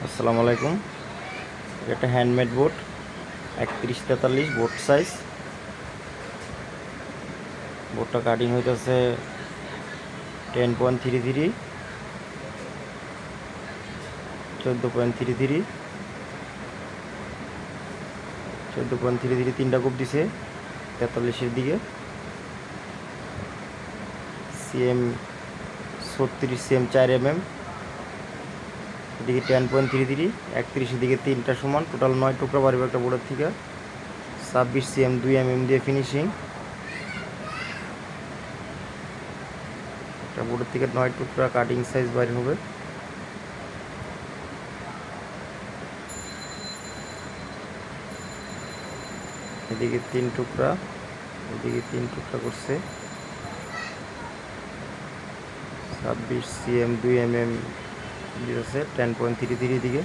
আসসালামু আলাইকুম। এটা হ্যান্ডমেড বোর্ড 3143 বোর্ড সাইজ। বোর্ডটা কাটিং হইতেছে 10.33, 14.33, 14.33 তিনটা কোপ দিছে 43-এর দিকে। সিএম 36 সিএম 4 mm, এদিকে 10.33, 31-এর দিকে তিনটা সমান, টোটাল 9 টুকরা পারবে একটা বোর্ডের থেকে। 26 সিএম 2 mm দিয়ে ফিনিশিং। একটা বোর্ডের থেকে 9 টুকরা কাটিং সাইজ বাইর হবে। এদিকে 3 টুকরা, এদিকে 3 টুকরা করছে। 26 সিএম 2 mm দিয়েছে 10.33 দিকে।